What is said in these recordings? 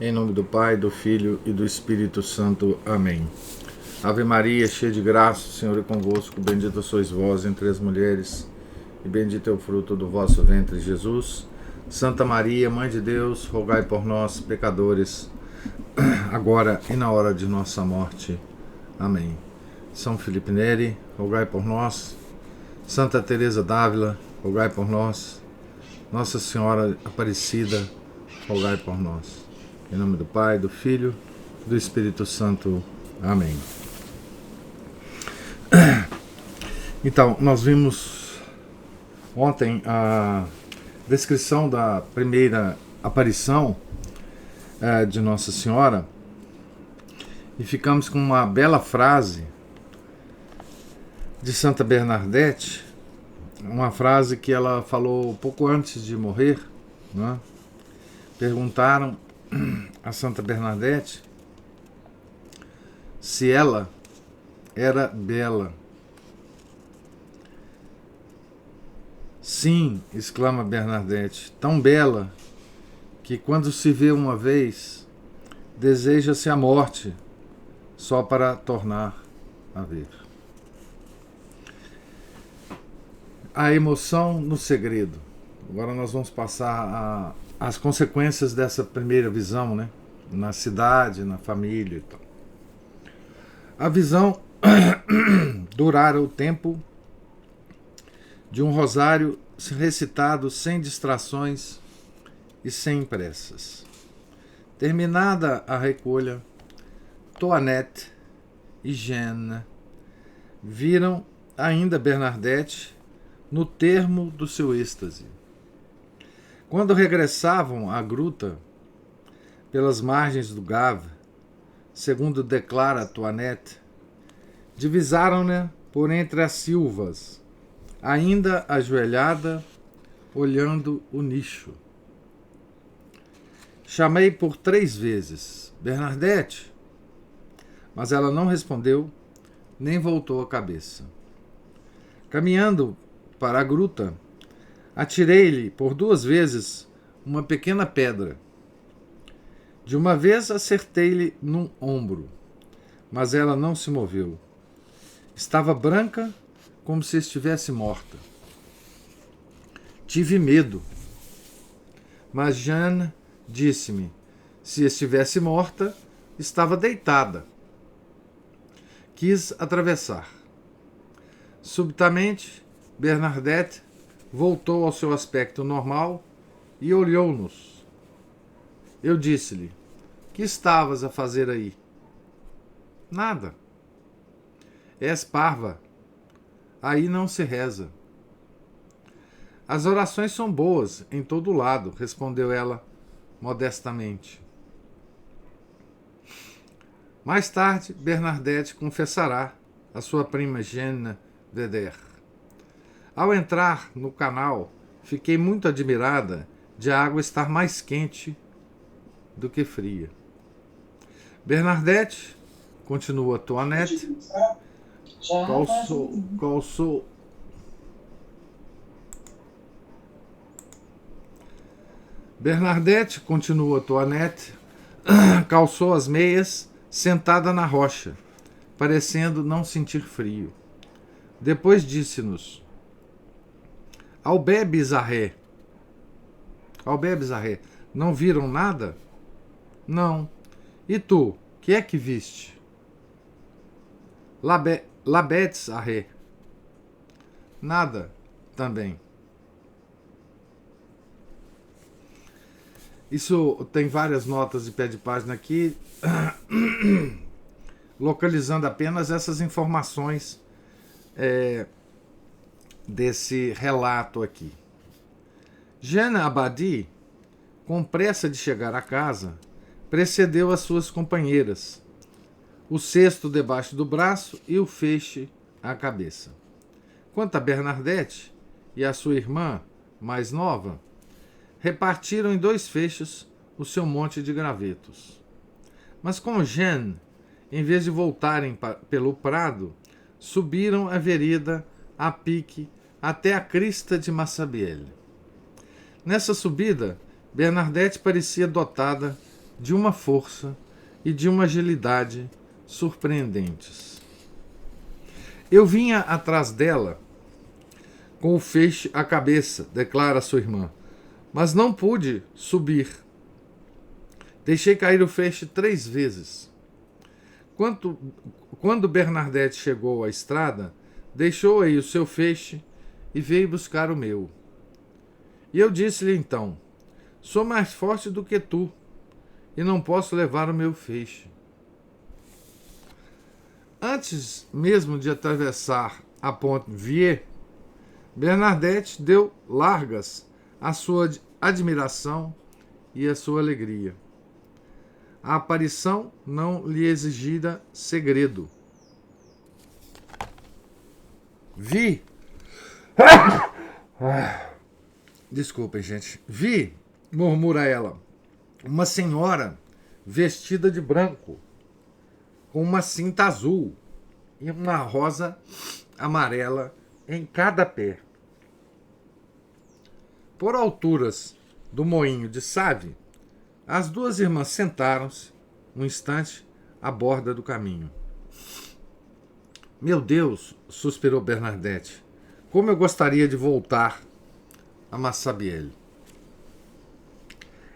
Em nome do Pai, do Filho e do Espírito Santo. Amém. Ave Maria, cheia de graça, o Senhor é convosco. Bendita sois vós entre as mulheres, e bendito é o fruto do vosso ventre, Jesus. Santa Maria, Mãe de Deus, rogai por nós, pecadores, agora e na hora de nossa morte. Amém. São Felipe Neri, rogai por nós. Santa Teresa d'Ávila, rogai por nós. Nossa Senhora Aparecida, rogai por nós. Em nome do Pai, do Filho e do Espírito Santo. Amém. Então, nós vimos ontem a descrição da primeira aparição de Nossa Senhora e ficamos com uma bela frase de Santa Bernadette, uma frase que ela falou pouco antes de morrer, né? Perguntaram a Santa Bernadette se ela era bela. Sim, exclama Bernadette, tão bela que quando se vê uma vez, deseja-se a morte só para tornar a ver. A emoção no segredo. Agora nós vamos passar as consequências dessa primeira visão, né? Na cidade, na família e tal. A visão durara o tempo de um rosário recitado sem distrações e sem pressas. Terminada a recolha, Toinette e Jeanne viram ainda Bernadette no termo do seu êxtase. Quando regressavam à gruta, pelas margens do Gave, segundo declara Toinette, divisaram-na por entre as silvas, ainda ajoelhada, olhando o nicho. Chamei por 3 vezes, Bernadette, mas ela não respondeu, nem voltou a cabeça. Caminhando para a gruta, atirei-lhe por 2 vezes uma pequena pedra. De uma vez acertei-lhe num ombro, mas ela não se moveu. Estava branca como se estivesse morta. Tive medo, mas Jeanne disse-me, se estivesse morta, estava deitada. Quis atravessar. Subitamente, Bernadette voltou ao seu aspecto normal e olhou-nos. Eu disse-lhe, que estavas a fazer aí? Nada. És parva. Aí não se reza. As orações são boas em todo lado, respondeu ela modestamente. Mais tarde, Bernadette confessará a sua prima Jeanne Veder. Ao entrar no canal, fiquei muito admirada de a água estar mais quente do que fria. Bernadette, continua Toinette, calçou Bernadette, continua Toinette, calçou as meias, sentada na rocha, parecendo não sentir frio. Depois disse-nos, Albé Bizarré, não viram nada? Não. E tu, que é que viste? Labets Arré. Nada também. Isso tem várias notas de pé de página aqui, localizando apenas essas informações desse relato aqui. Jeanne Abadi, com pressa de chegar a casa, precedeu as suas companheiras, o cesto debaixo do braço e o feixe à cabeça. Quanto a Bernadette e a sua irmã, mais nova, repartiram em 2 feixes o seu monte de gravetos. Mas com Jeanne, em vez de voltarem pelo prado, subiram a vereda a pique até a crista de Massabielle. Nessa subida, Bernadette parecia dotada de uma força e de uma agilidade surpreendentes. Eu vinha atrás dela com o feixe à cabeça, declara sua irmã, mas não pude subir. Deixei cair o feixe 3 vezes. Quando Bernadette chegou à estrada, deixou aí o seu feixe e veio buscar o meu. E eu disse-lhe então: sou mais forte do que tu, e não posso levar o meu feixe. Antes mesmo de atravessar a ponte Vier, Bernadette deu largas à sua admiração e à sua alegria. A aparição não lhe exigira segredo. Vi. Desculpem, gente. Vi, murmura ela, uma senhora vestida de branco, com uma cinta azul e uma rosa amarela em cada pé. Por alturas do moinho de Save, as 2 irmãs sentaram-se um instante à borda do caminho. Meu Deus, suspirou Bernadette, como eu gostaria de voltar a Massabielle.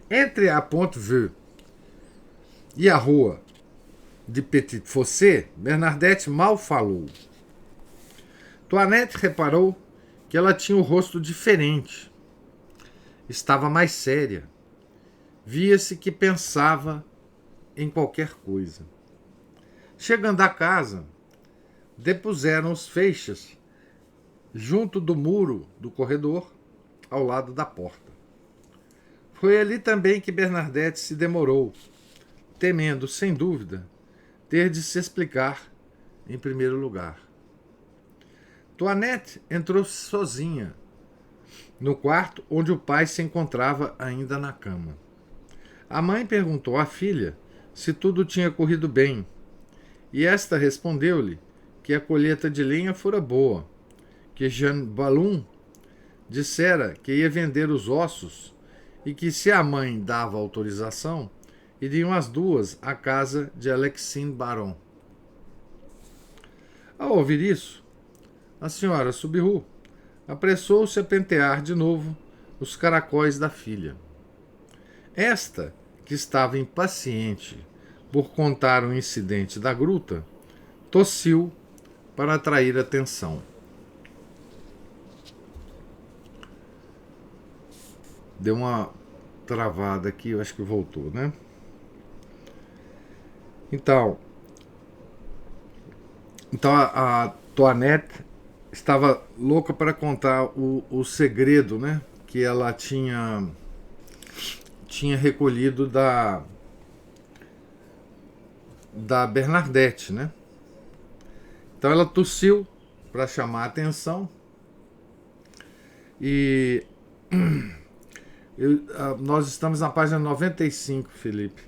Entre a Ponte Vieux e a rua de Petit Fossé, Bernadette mal falou. Toinette reparou que ela tinha o rosto diferente. Estava mais séria. Via-se que pensava em qualquer coisa. Chegando à casa, depuseram os feixes junto do muro do corredor, ao lado da porta. Foi ali também que Bernadette se demorou, temendo, sem dúvida, ter de se explicar em primeiro lugar. Toinette entrou sozinha no quarto onde o pai se encontrava ainda na cama. A mãe perguntou à filha se tudo tinha corrido bem, e esta respondeu-lhe que a colheita de lenha fora boa, que Jean Ballon dissera que ia vender os ossos e que, se a mãe dava autorização, iriam as 2 à casa de Alexandre Baron. Ao ouvir isso, a senhora Subiru apressou-se a pentear de novo os caracóis da filha. Esta, que estava impaciente por contar o incidente da gruta, tossiu para atrair atenção. Deu uma travada aqui, eu acho que voltou, né? Então a Toinette estava louca para contar o segredo, né? Que ela tinha recolhido da Bernadette, né? Então ela tossiu para chamar a atenção e nós estamos na página 95, Felipe.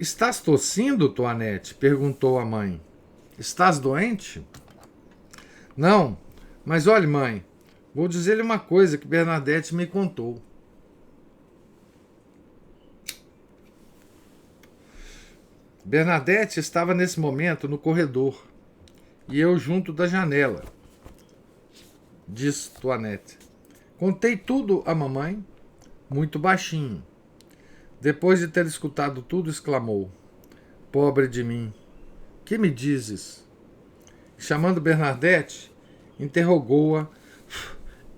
Estás tossindo, Toinette? Perguntou a mãe. Estás doente? Não, mas olhe, mãe, vou dizer-lhe uma coisa que Bernadette me contou. Bernadette estava nesse momento no corredor e eu junto da janela, disse Toinette. Contei tudo à mamãe, muito baixinho. Depois de ter escutado tudo, exclamou: pobre de mim, que me dizes? Chamando Bernadette, interrogou-a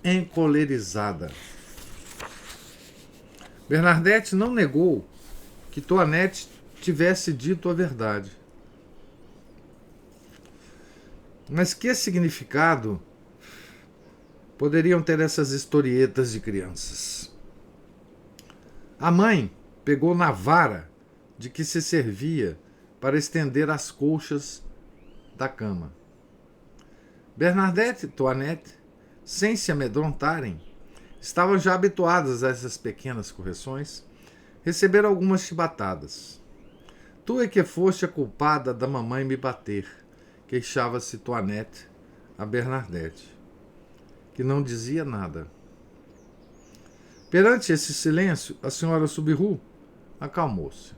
encolerizada. Bernadette não negou que Toinette tivesse dito a verdade. Mas que significado poderiam ter essas historietas de crianças? A mãe pegou na vara de que se servia para estender as colchas da cama. Bernadette e Toinette, sem se amedrontarem, estavam já habituadas a essas pequenas correções, receberam algumas chibatadas. Tu é que foste a culpada da mamãe me bater, queixava-se Toinette a Bernadette, que não dizia nada. Perante esse silêncio, a senhora Subiru acalmou-se.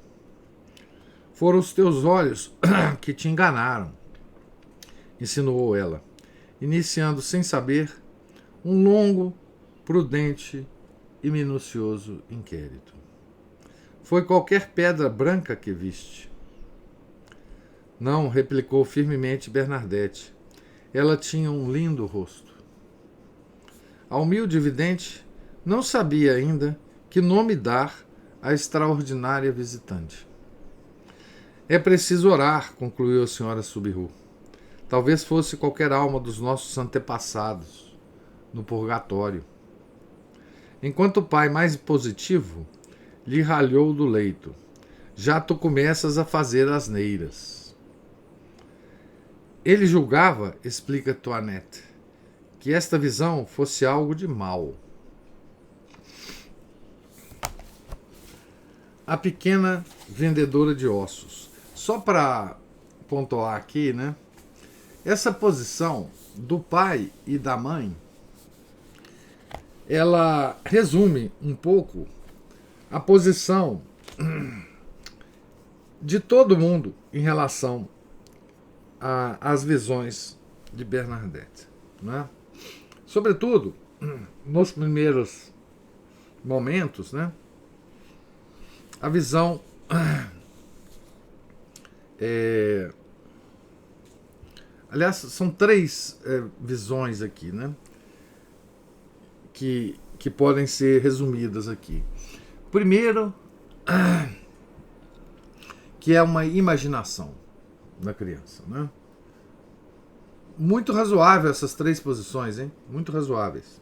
Foram os teus olhos que te enganaram, insinuou ela, iniciando sem saber um longo, prudente e minucioso inquérito. Foi qualquer pedra branca que viste? Não, replicou firmemente Bernadette. Ela tinha um lindo rosto. A humilde vidente não sabia ainda que nome dar à extraordinária visitante. É preciso orar, concluiu a senhora Subiru. Talvez fosse qualquer alma dos nossos antepassados, no purgatório. Enquanto o pai, mais positivo, lhe ralhou do leito. Já tu começas a fazer asneiras. Ele julgava, explica Toinette, que esta visão fosse algo de mal. A pequena vendedora de ossos. Só para pontuar aqui, né? Essa posição do pai e da mãe, ela resume um pouco a posição de todo mundo em relação às visões de Bernadette, né? Sobretudo nos primeiros momentos, né? A visão aliás, são três visões aqui, né? Que podem ser resumidas aqui. Primeiro, que é uma imaginação da criança, né? Muito razoável essas três posições, hein? Muito razoáveis.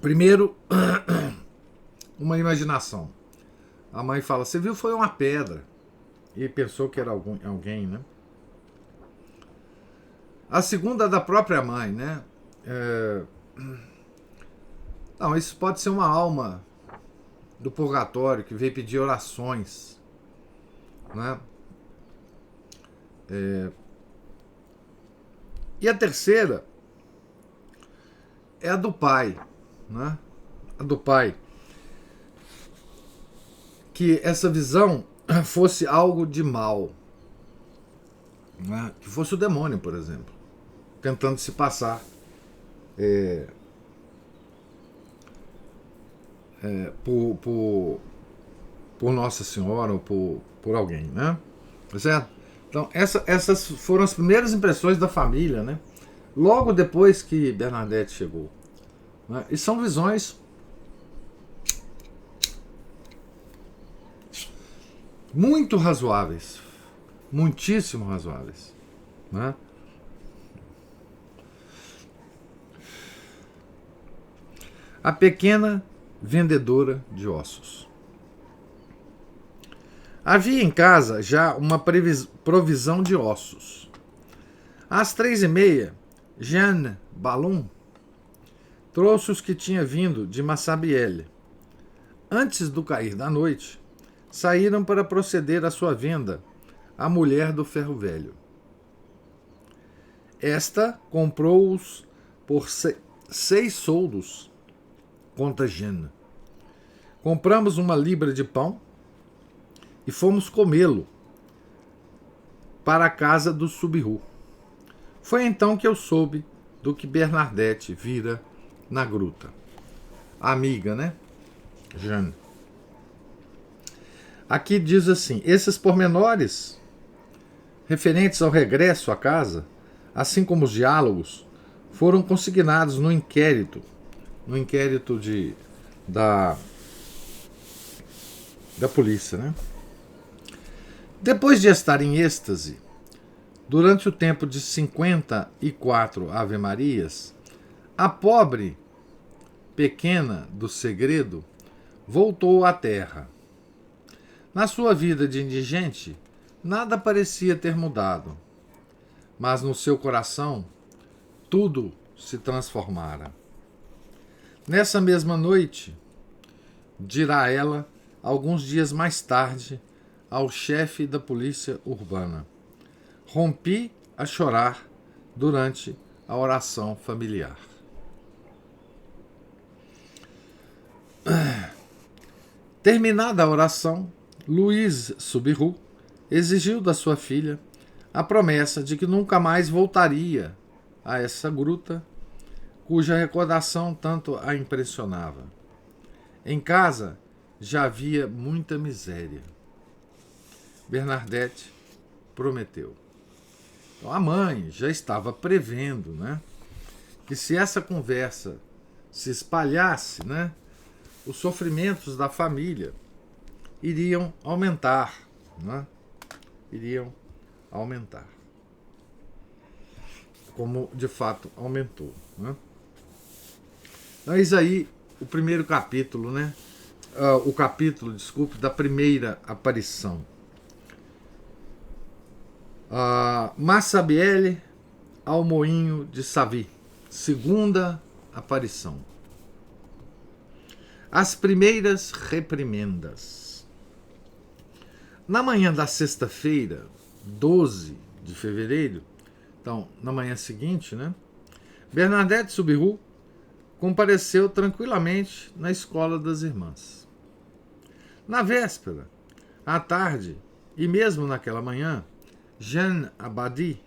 Primeiro, uma imaginação. A mãe fala, você viu, foi uma pedra. E pensou que era alguém, né? A segunda é da própria mãe, né? Não, isso pode ser uma alma do purgatório que veio pedir orações, né? E a terceira é a do pai, né? A do pai. Que essa visão fosse algo de mal, né? Que fosse o demônio, por exemplo, tentando se passar por Nossa Senhora ou por alguém, né? Tá certo? Então essas foram as primeiras impressões da família, né? Logo depois que Bernadette chegou, né? E são visões muito razoáveis, muitíssimo razoáveis, né? A pequena vendedora de ossos. Havia em casa já uma provisão de ossos. Às 3h30, Jeanne Ballon trouxe os que tinha vindo de Massabielle. Antes do cair da noite, saíram para proceder à sua venda à mulher do ferro velho. Esta comprou-os por 6 soldos, conta Jeanne. Compramos 1 libra de pão e fomos comê-lo para a casa do Subiru. Foi então que eu soube do que Bernadette vira na gruta. A amiga, né? Jeanne. Aqui diz assim, esses pormenores referentes ao regresso à casa, assim como os diálogos, foram consignados no inquérito da polícia, né? Depois de estar em êxtase, durante o tempo de 54 Ave-Marias, a pobre pequena do segredo voltou à terra. Na sua vida de indigente, nada parecia ter mudado, mas no seu coração tudo se transformara. Nessa mesma noite, dirá ela, alguns dias mais tarde, ao chefe da polícia urbana, rompi a chorar durante a oração familiar. Terminada a oração, Luiz Subiru exigiu da sua filha a promessa de que nunca mais voltaria a essa gruta, cuja recordação tanto a impressionava. Em casa já havia muita miséria. Bernadette prometeu. Então, a mãe já estava prevendo, né, que se essa conversa se espalhasse, né, os sofrimentos da família iriam aumentar, né, iriam aumentar, como de fato aumentou, né? Então, eis aí o primeiro capítulo, né? O capítulo, desculpe, da primeira aparição. Massabielle ao moinho de Savi, segunda aparição. As primeiras reprimendas. Na manhã da sexta-feira, 12 de fevereiro, então, na manhã seguinte, né, Bernadette Subiru compareceu tranquilamente na escola das irmãs. Na véspera, à tarde e mesmo naquela manhã, Jeanne Abadi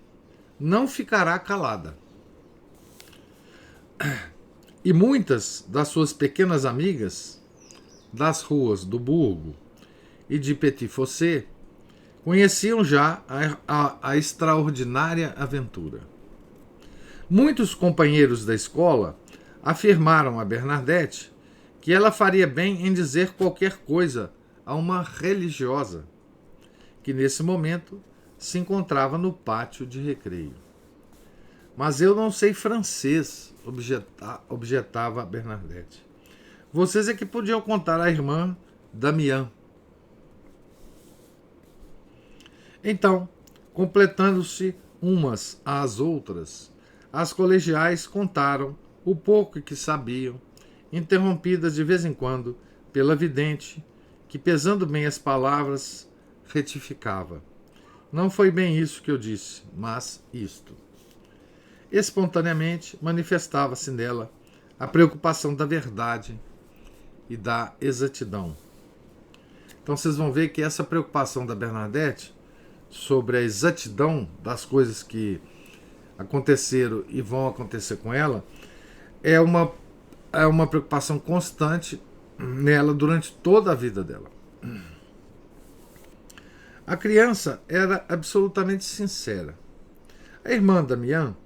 não ficará calada. E muitas das suas pequenas amigas das ruas do Burgo e de Petit Fossé conheciam já a extraordinária aventura. Muitos companheiros da escola afirmaram a Bernadette que ela faria bem em dizer qualquer coisa a uma religiosa, que nesse momento se encontrava no pátio de recreio. Mas eu não sei francês, objetava Bernadette. Vocês é que podiam contar à irmã Damian. Então, completando-se umas às outras, as colegiais contaram o pouco que sabiam, interrompidas de vez em quando pela vidente, que, pesando bem as palavras, retificava. Não foi bem isso que eu disse, mas isto. Espontaneamente manifestava-se nela a preocupação da verdade e da exatidão. Então vocês vão ver que essa preocupação da Bernadette sobre a exatidão das coisas que aconteceram e vão acontecer com ela é uma preocupação constante nela durante toda a vida dela. A criança era absolutamente sincera. A irmã Damian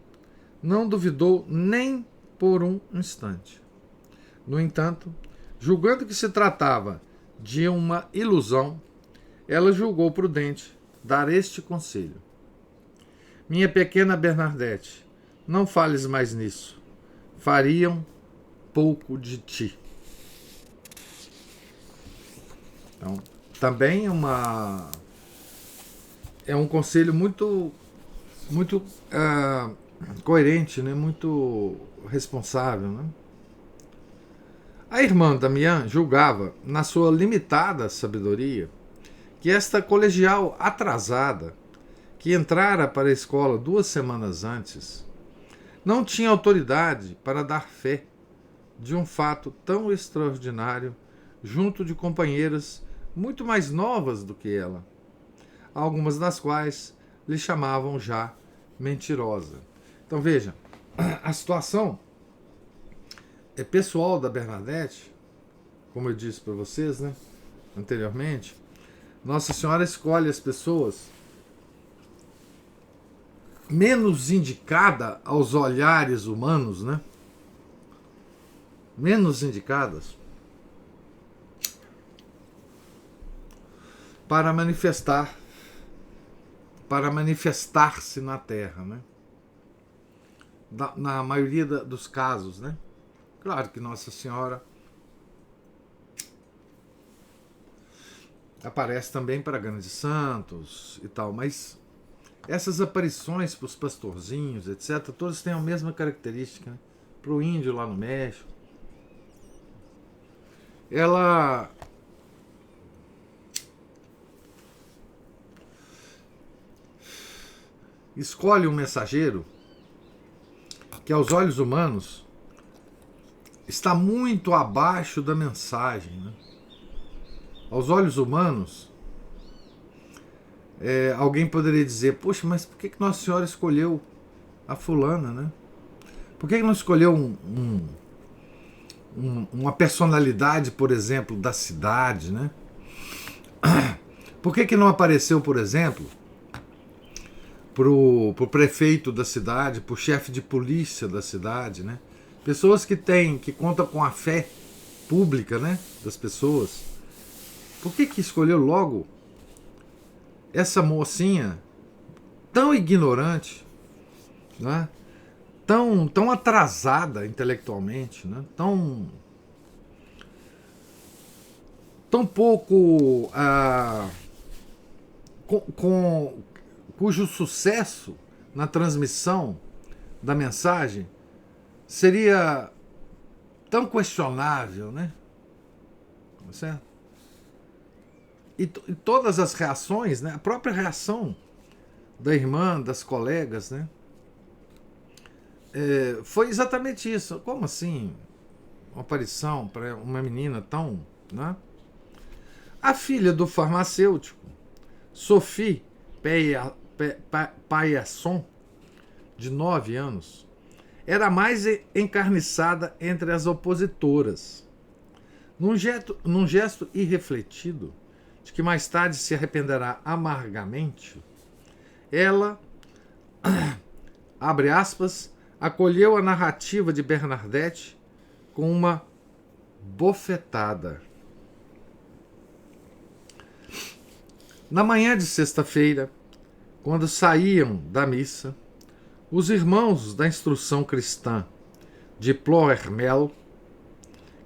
não duvidou nem por um instante. No entanto, julgando que se tratava de uma ilusão, ela julgou prudente dar este conselho. Minha pequena Bernadette, não fales mais nisso. Fariam pouco de ti. Então, também é um conselho muito coerente, né? Muito responsável, né? A irmã Damian julgava, na sua limitada sabedoria, que esta colegial atrasada, que entrara para a escola 2 semanas antes, não tinha autoridade para dar fé de um fato tão extraordinário junto de companheiras muito mais novas do que ela, algumas das quais lhe chamavam já mentirosa. Então veja, a situação pessoal da Bernadette, como eu disse para vocês, né, anteriormente, Nossa Senhora escolhe as pessoas menos indicada aos olhares humanos, né? Menos indicadas para manifestar-se na Terra, né? Na maioria dos casos, né? Claro que Nossa Senhora aparece também para grandes santos e tal, mas essas aparições para os pastorzinhos, etc., todos têm a mesma característica, né? Para o índio lá no México, ela escolhe um mensageiro que aos olhos humanos está muito abaixo da mensagem, né? Aos olhos humanos, alguém poderia dizer, poxa, mas por que Nossa Senhora escolheu a fulana, né? Por que não escolheu uma personalidade, por exemplo, da cidade, né? Por que não apareceu, por exemplo, pro prefeito da cidade, pro chefe de polícia da cidade, né? Pessoas que contam com a fé pública, né, das pessoas. Por que escolheu logo essa mocinha tão ignorante, né? Tão atrasada intelectualmente, né? Tão pouco cujo sucesso na transmissão da mensagem seria tão questionável, né? Certo? E todas as reações, né? A própria reação da irmã, das colegas, né? Foi exatamente isso. Como assim? Uma aparição para uma menina tão, né? A filha do farmacêutico, Sophie Paillasson, de 9 anos, era a mais encarniçada entre as opositoras. Num gesto irrefletido, de que mais tarde se arrependerá amargamente, ela, abre aspas, acolheu a narrativa de Bernadette com uma bofetada. Na manhã de sexta-feira, quando saíam da missa, os irmãos da instrução cristã de Ploermel,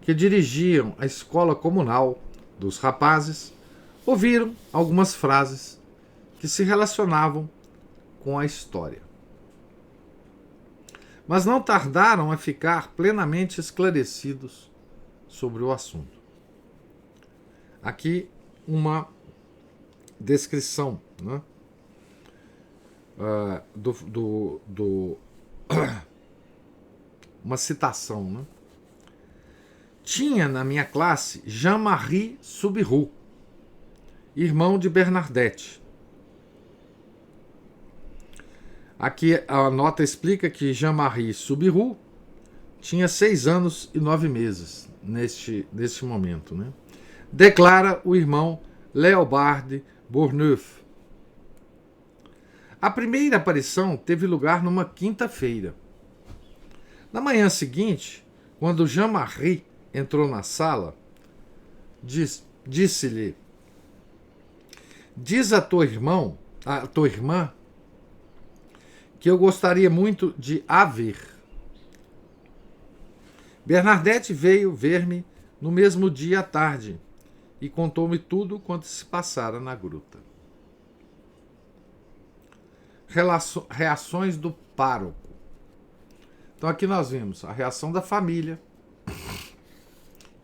que dirigiam a escola comunal dos rapazes, ouviram algumas frases que se relacionavam com a história. Mas não tardaram a ficar plenamente esclarecidos sobre o assunto. Aqui uma descrição, né? Uma citação, né? Tinha na minha classe Jean-Marie Subiru, irmão de Bernadette. Aqui a nota explica que Jean-Marie Subiru tinha 6 anos e 9 meses neste momento, né? Declara o irmão Léobard Bourneuf. A primeira aparição teve lugar numa quinta-feira. Na manhã seguinte, quando Jean-Marie entrou na sala, disse-lhe: diz a tua irmã, que eu gostaria muito de a ver. Bernadette veio ver-me no mesmo dia à tarde e contou-me tudo quanto se passara na gruta. Reações do pároco. Então aqui nós vimos a reação da família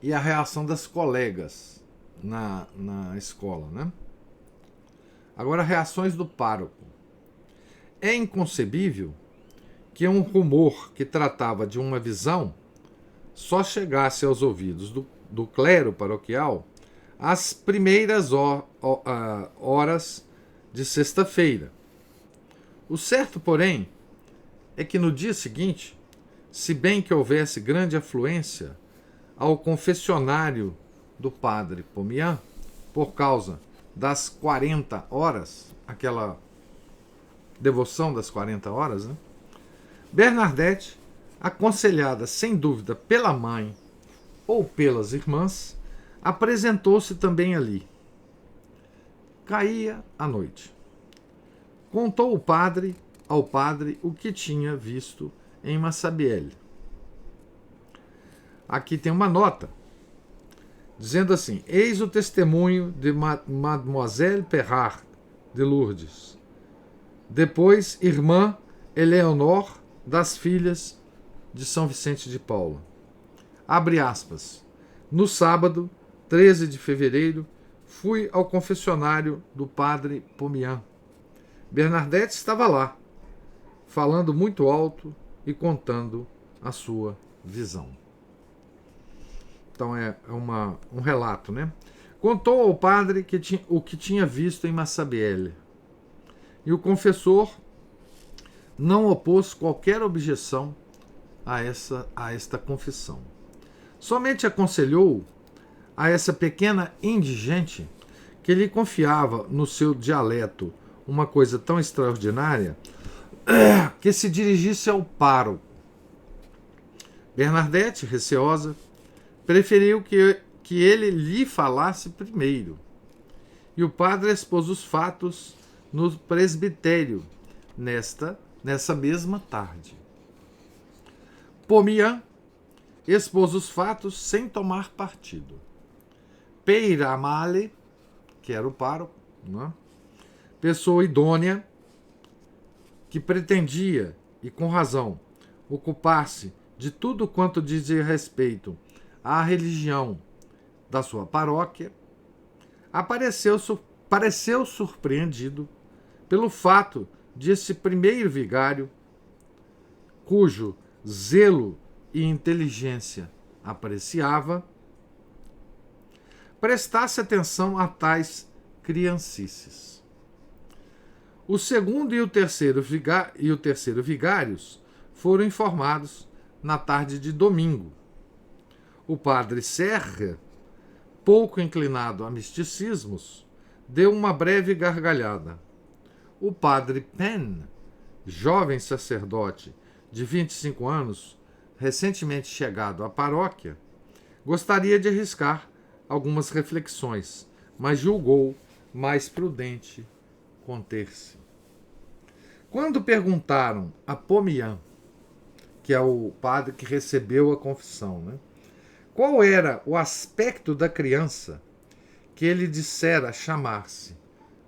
e a reação das colegas na escola, né? Agora, reações do pároco. É inconcebível que um rumor que tratava de uma visão só chegasse aos ouvidos do clero paroquial às primeiras horas de sexta-feira. O certo, porém, é que no dia seguinte, se bem que houvesse grande afluência ao confessionário do padre Pomian, por causa das 40 horas, aquela devoção das 40 horas, né? Bernadette, aconselhada sem dúvida pela mãe ou pelas irmãs, apresentou-se também ali. Caía a noite. Contou ao padre o que tinha visto em Massabielle. Aqui tem uma nota dizendo assim: eis o testemunho de Mademoiselle Perrard de Lourdes, depois irmã Eleonor das filhas de São Vicente de Paula. Abre aspas. No sábado, 13 de fevereiro, fui ao confessionário do padre Pomian. Bernadette estava lá, falando muito alto e contando a sua visão. Então é um relato, né? Contou ao padre o que tinha visto em Massabielle. E o confessor não opôs qualquer objeção a esta confissão. Somente aconselhou a essa pequena indigente, que lhe confiava no seu dialeto uma coisa tão extraordinária, que se dirigisse ao pároco. Bernadette, receosa, preferiu que ele lhe falasse primeiro. E o padre expôs os fatos no presbitério nessa mesma tarde. Pomian expôs os fatos sem tomar partido. Peyramale, que era o pároco, né? Pessoa idônea, que pretendia, e com razão, ocupar-se de tudo quanto dizia respeito à religião da sua paróquia, pareceu surpreendido pelo fato de esse primeiro vigário, cujo zelo e inteligência apreciava, prestasse atenção a tais criancices. O segundo e o terceiro vigários foram informados na tarde de domingo. O padre Serra, pouco inclinado a misticismos, deu uma breve gargalhada. O padre Penn, jovem sacerdote de 25 anos, recentemente chegado à paróquia, gostaria de arriscar algumas reflexões, mas julgou mais prudente conter-se. Quando perguntaram a Pomian, que é o padre que recebeu a confissão, né, qual era o aspecto da criança que ele dissera chamar-se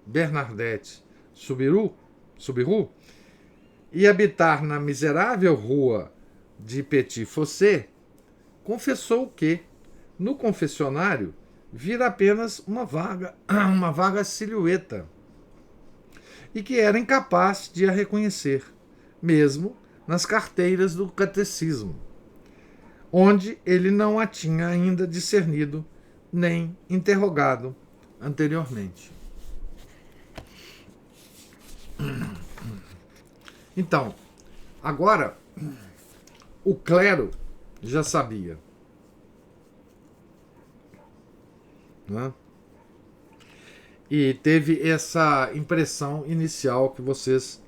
Bernadette Soubirous e habitar na miserável rua de Petit Fossé, confessou que, no confessionário, vira apenas uma vaga silhueta, e que era incapaz de a reconhecer, mesmo nas carteiras do catecismo, onde ele não a tinha ainda discernido nem interrogado anteriormente. Então, agora, o clero já sabia, né? E teve essa impressão inicial que vocês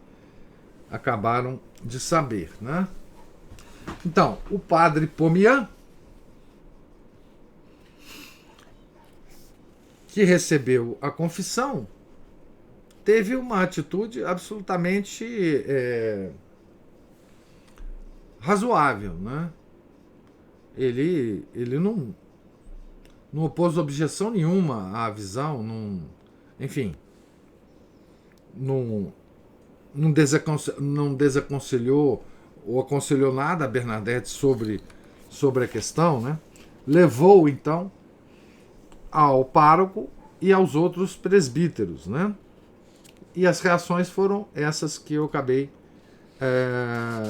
acabaram de saber, né? Então, o padre Pomian, que recebeu a confissão, teve uma atitude absolutamente razoável, né? Ele não opôs objeção nenhuma à visão, enfim, não desaconselhou ou aconselhou nada a Bernadette sobre a questão, né? Levou, então, ao pároco e aos outros presbíteros, né? E as reações foram essas que eu acabei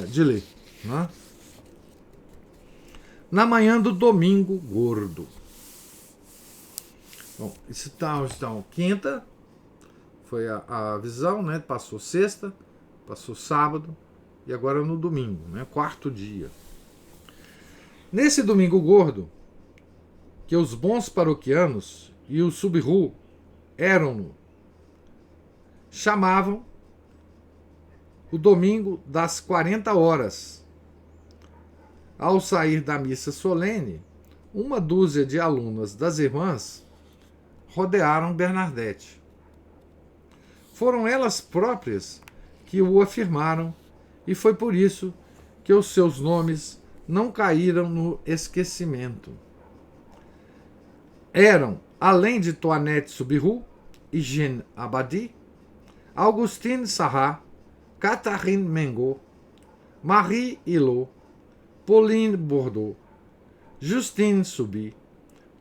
de ler, né? Na manhã do domingo gordo. Bom, então, quinta foi a visão, né? Passou sexta, passou sábado e agora no domingo, né? Quarto dia. Nesse domingo gordo, que os bons paroquianos e o Soubirous eram-no, chamavam o domingo das 40 horas. Ao sair da missa solene, uma dúzia de alunas das irmãs rodearam Bernadette. Foram elas próprias que o afirmaram, e foi por isso que os seus nomes não caíram no esquecimento. Eram, além de Toinette Soubirous e Jeanne Abadie, Augustine Sarrat, Catherine Mengot, Marie Hilot, Pauline Bordeaux, Justine Souby,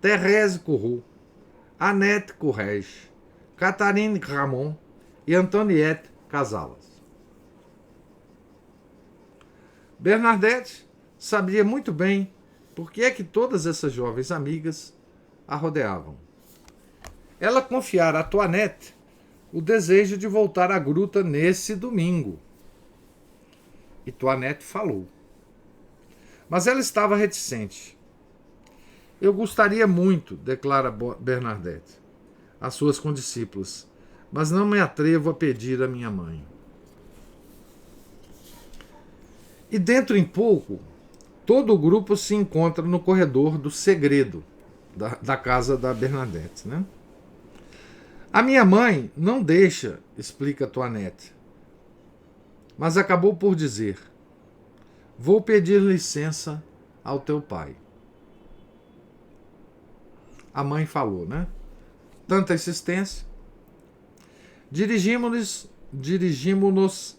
Thérèse Courroux, Annette Courrèges, Catherine Gramont e Antoniette Casalas. Bernadette sabia muito bem por que é que todas essas jovens amigas a rodeavam. ela confiara a Toinette o desejo de voltar à gruta nesse domingo. E Toinette falou. Mas ela estava reticente. Eu gostaria muito, declara Bernadette às suas condiscípulas, mas não me atrevo a pedir à minha mãe. E dentro em pouco, todo o grupo se encontra no corredor do segredo da casa da Bernadette, né? A minha mãe não deixa, explica Toinette, mas acabou por dizer: vou pedir licença ao teu pai. A mãe falou, né? Tanta insistência. Dirigimos-nos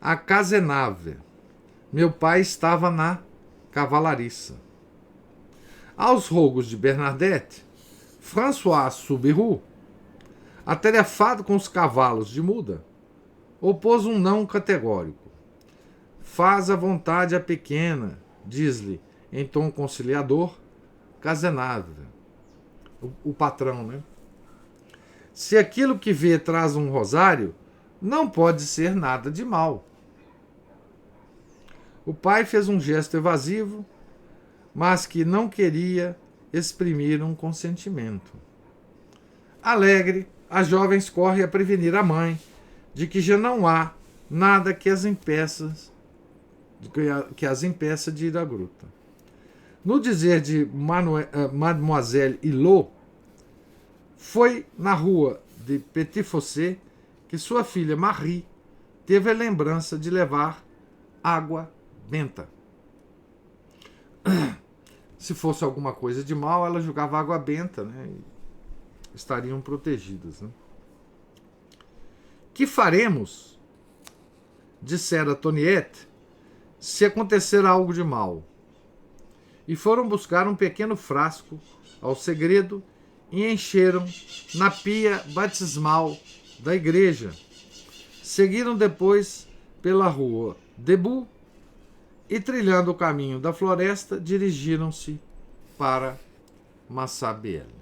a Cazenave. Meu pai estava na cavalariça. Aos rogos de Bernadette, François Soubirous, atarefado com os cavalos de muda, opôs um não categórico. Faz à vontade a pequena, diz-lhe, em tom conciliador, Cazenave, o patrão, né? Se aquilo que vê traz um rosário, não pode ser nada de mal. O pai fez um gesto evasivo, mas que não queria exprimir um consentimento. Alegre, a jovem corre a prevenir a mãe de que já não há nada que as impeça de ir à gruta. No dizer de Mademoiselle Hulot, foi na rua de Petit Fossé que sua filha Marie teve a lembrança de levar água benta. Se fosse alguma coisa de mal, ela jogava água benta, né? E estariam protegidas, né? Que faremos, dissera Toinette, se acontecer algo de mal? E foram buscar um pequeno frasco ao segredo e encheram na pia batismal da igreja. Seguiram depois pela rua Debout e, trilhando o caminho da floresta, dirigiram-se para Massabielle.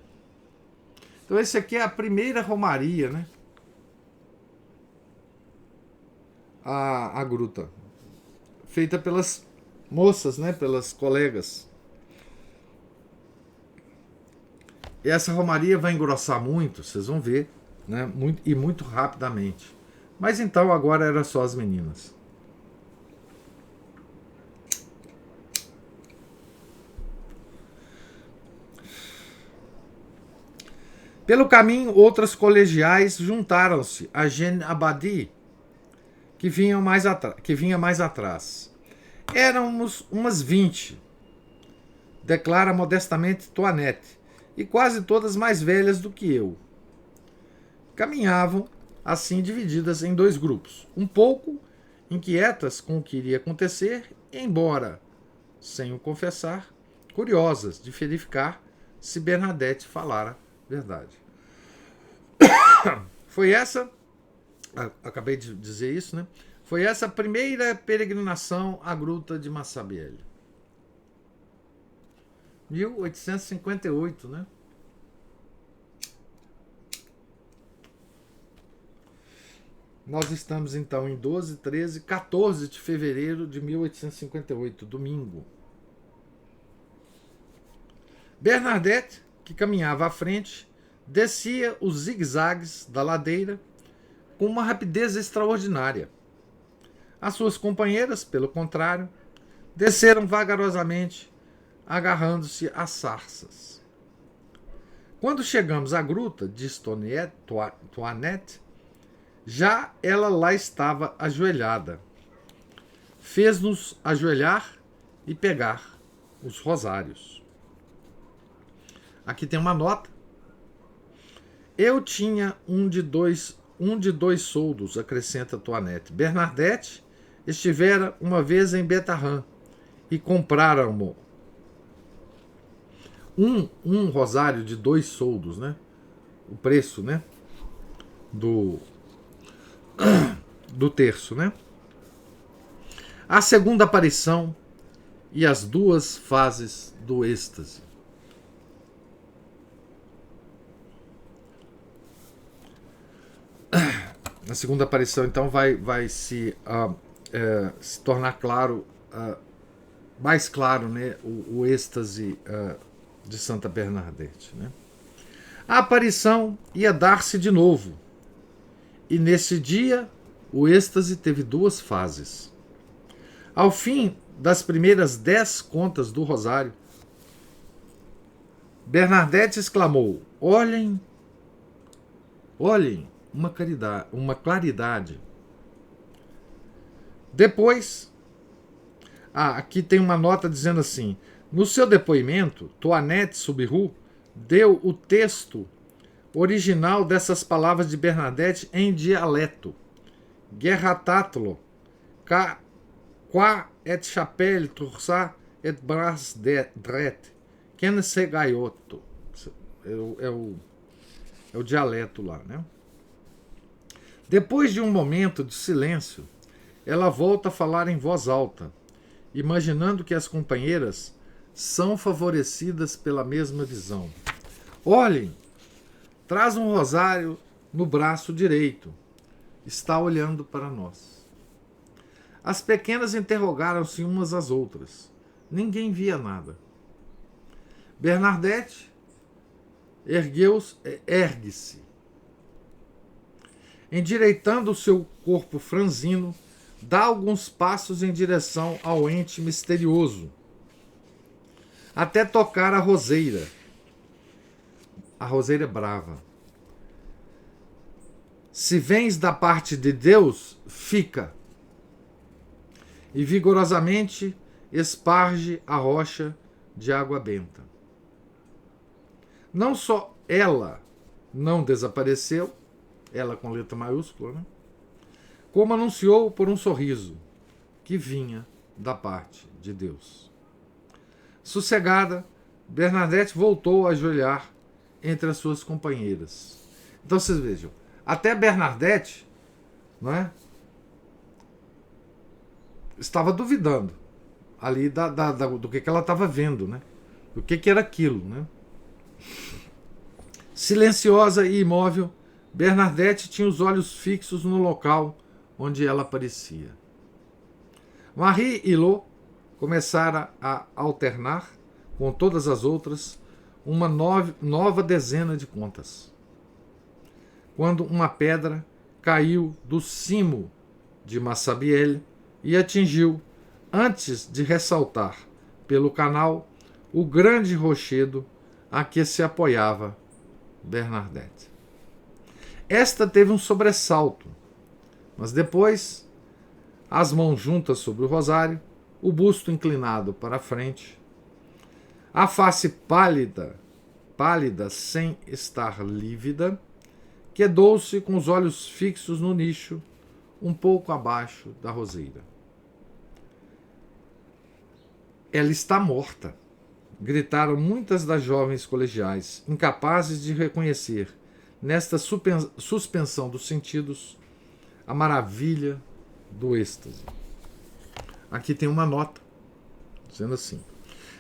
Então, esse aqui é a primeira romaria, né? A gruta, feita pelas moças, né? Pelas colegas. E essa romaria vai engrossar muito, vocês vão ver, né? Muito rapidamente. Mas então agora era só as meninas. Pelo caminho, outras colegiais juntaram-se a Jeanne Abadie, que vinha mais atrás. Éramos umas 20, declara modestamente Toinette, e quase todas mais velhas do que eu. Caminhavam, assim divididas em dois grupos, um pouco inquietas com o que iria acontecer, embora, sem o confessar, curiosas de verificar se Bernadette falara verdade. Foi essa, acabei de dizer isso, né? Foi essa a primeira peregrinação à gruta de Massabielle. 1858, né? Nós estamos então em 12, 13, 14 de fevereiro de 1858, domingo. Bernadette, que caminhava à frente, descia os zigue-zagues da ladeira com uma rapidez extraordinária. As suas companheiras, pelo contrário, desceram vagarosamente, agarrando-se às sarças. Quando chegamos à gruta, diz Toinette, já ela lá estava ajoelhada. Fez-nos ajoelhar e pegar os rosários. Aqui tem uma nota. Eu tinha um de dois soldos, acrescenta Toinette. Bernadette estivera uma vez em Betarran e compraram-mo um rosário de 2 soldos, né? O preço, né? Do terço, né? A segunda aparição e as 2 fases do êxtase. Na segunda aparição, então, vai se tornar claro, mais claro, né, o êxtase de Santa Bernadette. Né? A aparição ia dar-se de novo, e nesse dia o êxtase teve duas fases. Ao fim das primeiras 10 contas do rosário, Bernadette exclamou: olhem, uma claridade. Depois, aqui tem uma nota dizendo assim: no seu depoimento, Toinette Subiru deu o texto original dessas palavras de Bernadette em dialeto. Guerratatlo, qua et chapelle tursa et bras dret, quem se gaiotto. É o dialeto lá, né? Depois de um momento de silêncio, ela volta a falar em voz alta, imaginando que as companheiras são favorecidas pela mesma visão. Olhem, traz um rosário no braço direito. Está olhando para nós. As pequenas interrogaram-se umas às outras. Ninguém via nada. Bernadette ergue-se. Endireitando o seu corpo franzino, dá alguns passos em direção ao ente misterioso, até tocar a roseira. A roseira brava. Se vens da parte de Deus, fica. E vigorosamente esparge a rocha de água benta. Não só ela não desapareceu, ela com letra maiúscula, né? Como anunciou por um sorriso que vinha da parte de Deus. Sossegada, Bernadette voltou a ajoelhar entre as suas companheiras. Então vocês vejam, até Bernadette, não é, estava duvidando ali do que ela estava vendo, né? Do que era aquilo, né? Silenciosa e imóvel, Bernadette tinha os olhos fixos no local onde ela aparecia. Marie e Lô começaram a alternar com todas as outras uma nova dezena de contas. Quando uma pedra caiu do cimo de Massabielle e atingiu, antes de ressaltar pelo canal, o grande rochedo a que se apoiava Bernadette. Esta teve um sobressalto, mas depois, as mãos juntas sobre o rosário, o busto inclinado para a frente, a face pálida sem estar lívida, quedou-se com os olhos fixos no nicho, um pouco abaixo da roseira. Ela está morta, gritaram muitas das jovens colegiais, incapazes de reconhecer, nesta suspensão dos sentidos, a maravilha do êxtase. Aqui tem uma nota, dizendo assim: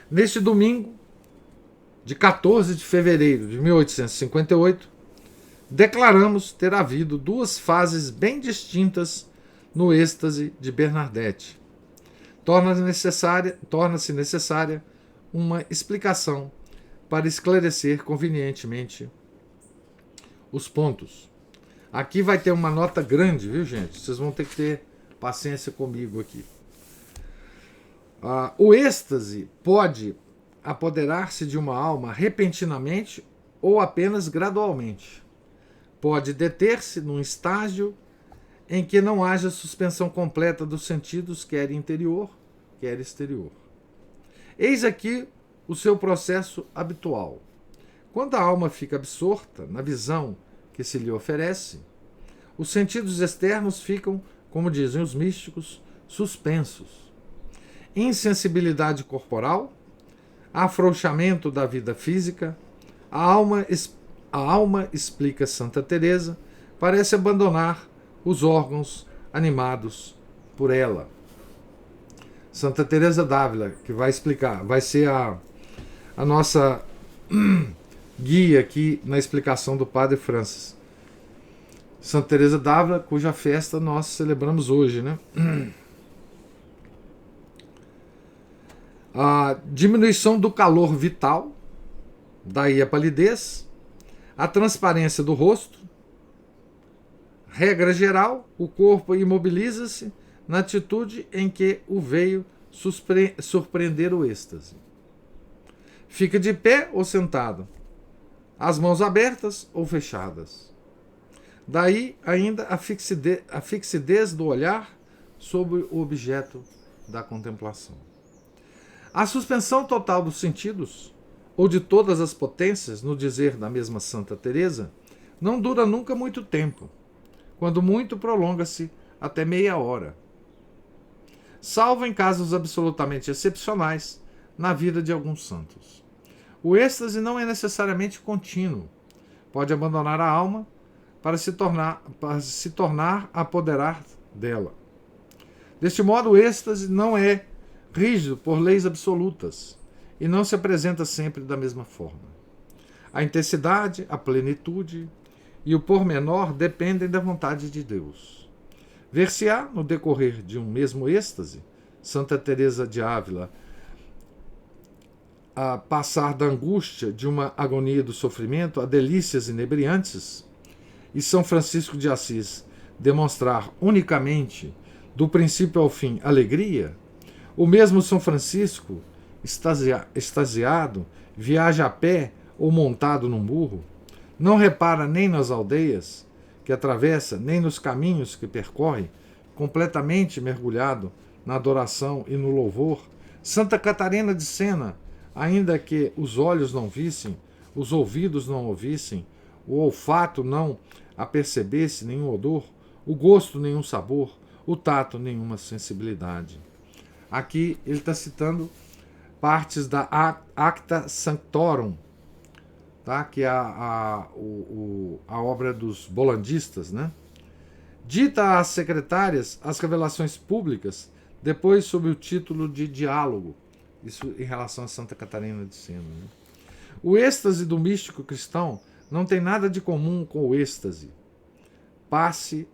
neste domingo, de 14 de fevereiro de 1858, declaramos ter havido duas fases bem distintas no êxtase de Bernadette. Torna-se necessária uma explicação para esclarecer convenientemente os pontos. Aqui vai ter uma nota grande, viu, gente? Vocês vão ter que ter paciência comigo aqui. O êxtase pode apoderar-se de uma alma repentinamente ou apenas gradualmente. Pode deter-se num estágio em que não haja suspensão completa dos sentidos, quer interior, quer exterior. Eis aqui o seu processo habitual. Quando a alma fica absorta na visão que se lhe oferece, os sentidos externos ficam, como dizem os místicos, suspensos. Insensibilidade corporal, afrouxamento da vida física, a alma, explica Santa Teresa, parece abandonar os órgãos animados por ela. Santa Teresa d'Ávila, que vai explicar, vai ser a nossa guia aqui na explicação do Padre Francis. Santa Teresa d'Ávila, cuja festa nós celebramos hoje, né? A diminuição do calor vital, daí a palidez, a transparência do rosto. Regra geral, o corpo imobiliza-se na atitude em que o veio surpreender o êxtase. Fica de pé ou sentado, as mãos abertas ou fechadas. Daí ainda a fixidez do olhar sobre o objeto da contemplação. A suspensão total dos sentidos, ou de todas as potências, no dizer da mesma Santa Teresa, não dura nunca muito tempo. Quando muito, prolonga-se até meia hora. Salvo em casos absolutamente excepcionais na vida de alguns santos. O êxtase não é necessariamente contínuo. Pode abandonar a alma para se tornar a apoderar dela. Deste modo, o êxtase não é rígido por leis absolutas e não se apresenta sempre da mesma forma. A intensidade, a plenitude e o pormenor dependem da vontade de Deus. Ver-se-á, no decorrer de um mesmo êxtase, Santa Teresa de Ávila a passar da angústia de uma agonia do sofrimento a delícias inebriantes, e São Francisco de Assis demonstrar unicamente, do princípio ao fim, alegria, o mesmo São Francisco, extasiado, viaja a pé ou montado num burro, não repara nem nas aldeias que atravessa, nem nos caminhos que percorre, completamente mergulhado na adoração e no louvor. Santa Catarina de Sena, ainda que os olhos não vissem, os ouvidos não ouvissem, o olfato não apercebesse nenhum odor, o gosto nenhum sabor, o tato nenhuma sensibilidade. Aqui ele está citando partes da Acta Sanctorum, tá? Que é a obra dos bolandistas, né? Dita às secretárias as revelações públicas, depois sob o título de diálogo, isso em relação a Santa Catarina de Sena. Né? O êxtase do místico cristão não tem nada de comum com o êxtase. Passe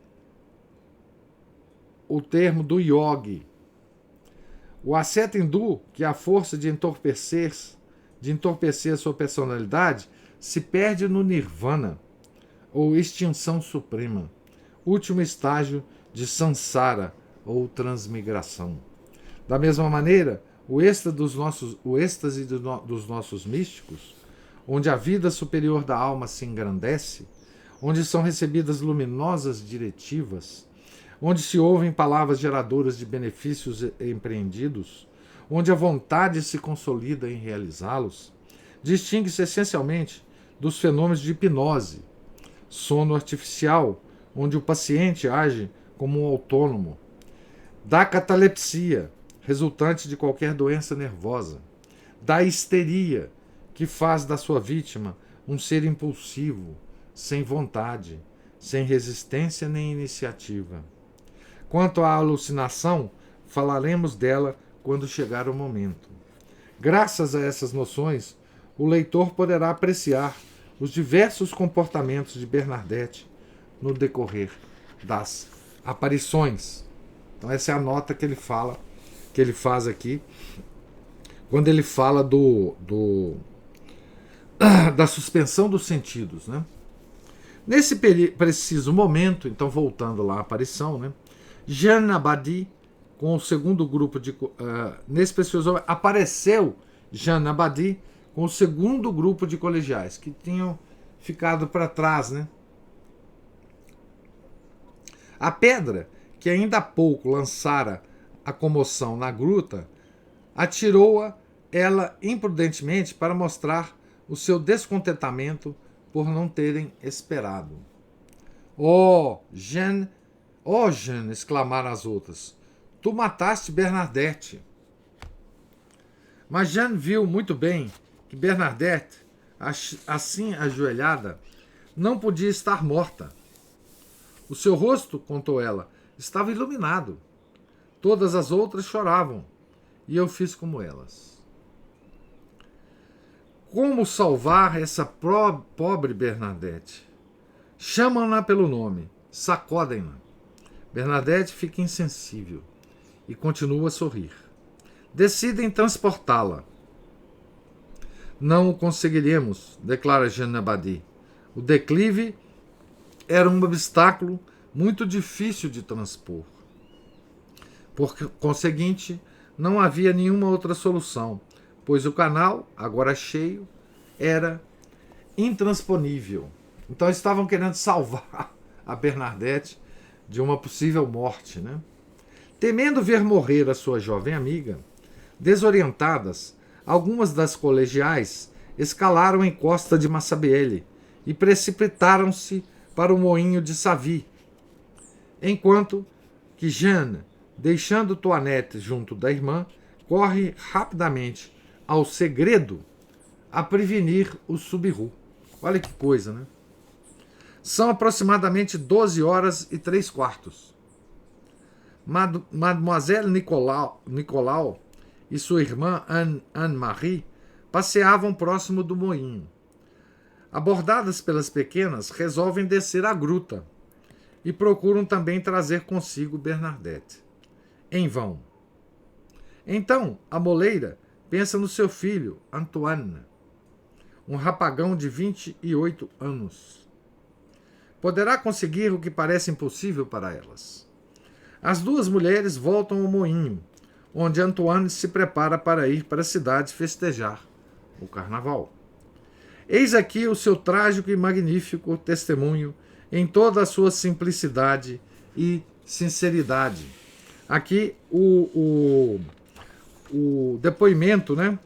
o termo do yogi. O asceta hindu, que é a força de entorpecer a sua personalidade, se perde no nirvana, ou extinção suprema, último estágio de samsara, ou transmigração. Da mesma maneira, o êxtase dos nossos místicos, onde a vida superior da alma se engrandece, onde são recebidas luminosas diretivas, onde se ouvem palavras geradoras de benefícios empreendidos, onde a vontade se consolida em realizá-los, distingue-se essencialmente dos fenômenos de hipnose, sono artificial, onde o paciente age como um autônomo, da catalepsia, resultante de qualquer doença nervosa, da histeria, que faz da sua vítima um ser impulsivo, sem vontade, sem resistência nem iniciativa. Quanto à alucinação, falaremos dela quando chegar o momento. Graças a essas noções, o leitor poderá apreciar os diversos comportamentos de Bernadette no decorrer das aparições. Então essa é a nota que ele faz aqui, quando ele fala da suspensão dos sentidos, né? Nesse preciso momento, então voltando lá à aparição, né? Jeanne Abadie, com o segundo grupo de... nesse preciso momento, apareceu Jeanne Abadie com o segundo grupo de colegiais, que tinham ficado para trás, né? A pedra, que ainda há pouco lançara a comoção na gruta, atirou-a ela imprudentemente para mostrar o seu descontentamento por não terem esperado. Oh, Jeanne, exclamaram as outras, tu mataste Bernadette. Mas Jeanne viu muito bem que Bernadette, assim ajoelhada, não podia estar morta. O seu rosto, contou ela, estava iluminado. Todas as outras choravam, e eu fiz como elas. Como salvar essa pobre Bernadette? Chamam-na pelo nome. sacodem-na. Bernadette fica insensível e continua a sorrir. Decidem transportá-la. Não o conseguiremos, declara Jeanne Abadie. O declive era um obstáculo muito difícil de transpor. Por conseguinte, não havia nenhuma outra solução, pois o canal, agora cheio, era intransponível. Então estavam querendo salvar a Bernadette de uma possível morte, né? Temendo ver morrer a sua jovem amiga, desorientadas, algumas das colegiais escalaram a encosta de Massabielle e precipitaram-se para o moinho de Savy, enquanto que Jeanne, deixando Toinette junto da irmã, corre rapidamente ao segredo a prevenir o Subiru. Olha que coisa, né? São aproximadamente 12h03. Mademoiselle Nicolau e sua irmã Anne-Marie passeavam próximo do moinho. Abordadas pelas pequenas, resolvem descer a gruta e procuram também trazer consigo Bernadette. Em vão. Então, a moleira pensa no seu filho, Antoine, um rapagão de 28 anos. Poderá conseguir o que parece impossível para elas. As duas mulheres voltam ao moinho, onde Antoine se prepara para ir para a cidade festejar o carnaval. Eis aqui o seu trágico e magnífico testemunho em toda a sua simplicidade e sinceridade. Aqui o depoimento, né,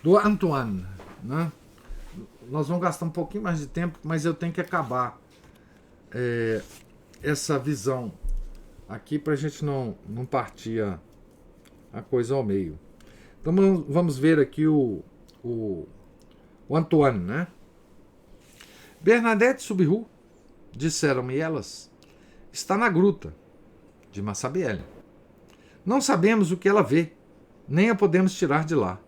do Antoine, né? Nós vamos gastar um pouquinho mais de tempo, mas eu tenho que acabar essa visão aqui para a gente não partir a coisa ao meio. Então vamos ver aqui o Antoine, né? Bernadette Subiru, disseram-me elas, está na gruta de Massabielle. Não sabemos o que ela vê, nem a podemos tirar de lá.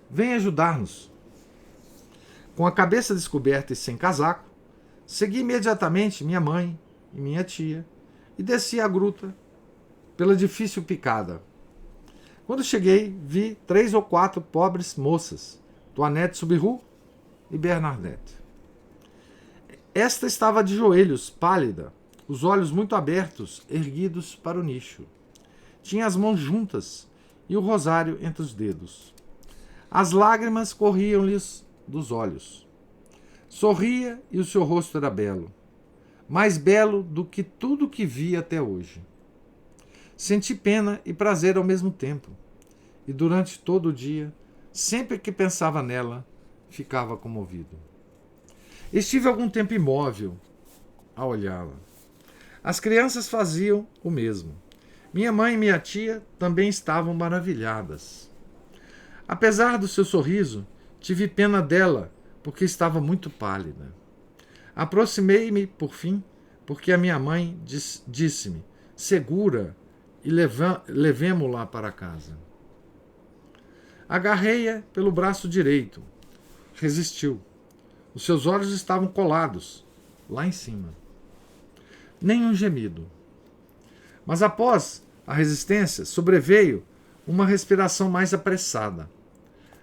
Vem ajudar-nos. Com a cabeça descoberta e sem casaco, segui imediatamente minha mãe e minha tia e desci a gruta pela difícil picada. Quando cheguei, vi 3 ou 4 pobres moças, Toinette Subiru e Bernadette. Esta estava de joelhos, pálida, os olhos muito abertos, erguidos para o nicho. Tinha as mãos juntas e o rosário entre os dedos. As lágrimas corriam-lhes dos olhos. Sorria e o seu rosto era belo, mais belo do que tudo que vi até hoje. Senti pena e prazer ao mesmo tempo, e durante todo o dia, sempre que pensava nela, ficava comovido. Estive algum tempo imóvel a olhá-la. As crianças faziam o mesmo. Minha mãe e minha tia também estavam maravilhadas. Apesar do seu sorriso, tive pena dela, porque estava muito pálida. Aproximei-me, por fim, porque a minha mãe disse-me, segura e levemo-la para casa. Agarrei-a pelo braço direito. Resistiu. Os seus olhos estavam colados, lá em cima. Nem um gemido. Mas após a resistência, sobreveio uma respiração mais apressada.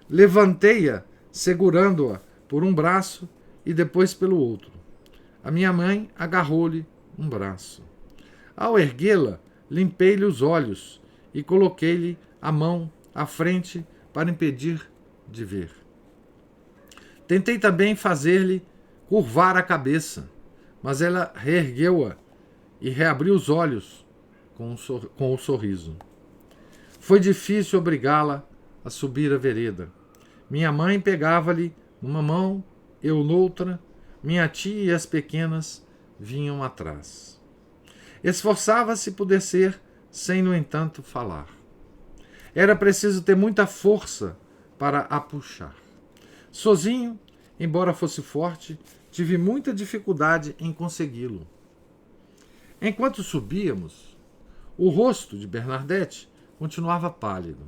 Levantei-a, segurando-a por um braço e depois pelo outro. A minha mãe agarrou-lhe um braço. Ao erguê-la, limpei-lhe os olhos e coloquei-lhe a mão à frente para impedir de ver. Tentei também fazer-lhe curvar a cabeça, mas ela reergueu-a e reabriu os olhos com o sorriso. Foi difícil obrigá-la a subir a vereda. Minha mãe pegava-lhe numa mão, eu noutra, minha tia e as pequenas vinham atrás. Esforçava-se por descer, sem, no entanto, falar. Era preciso ter muita força para a puxar. Sozinho, embora fosse forte, tive muita dificuldade em consegui-lo. Enquanto subíamos, o rosto de Bernadette continuava pálido,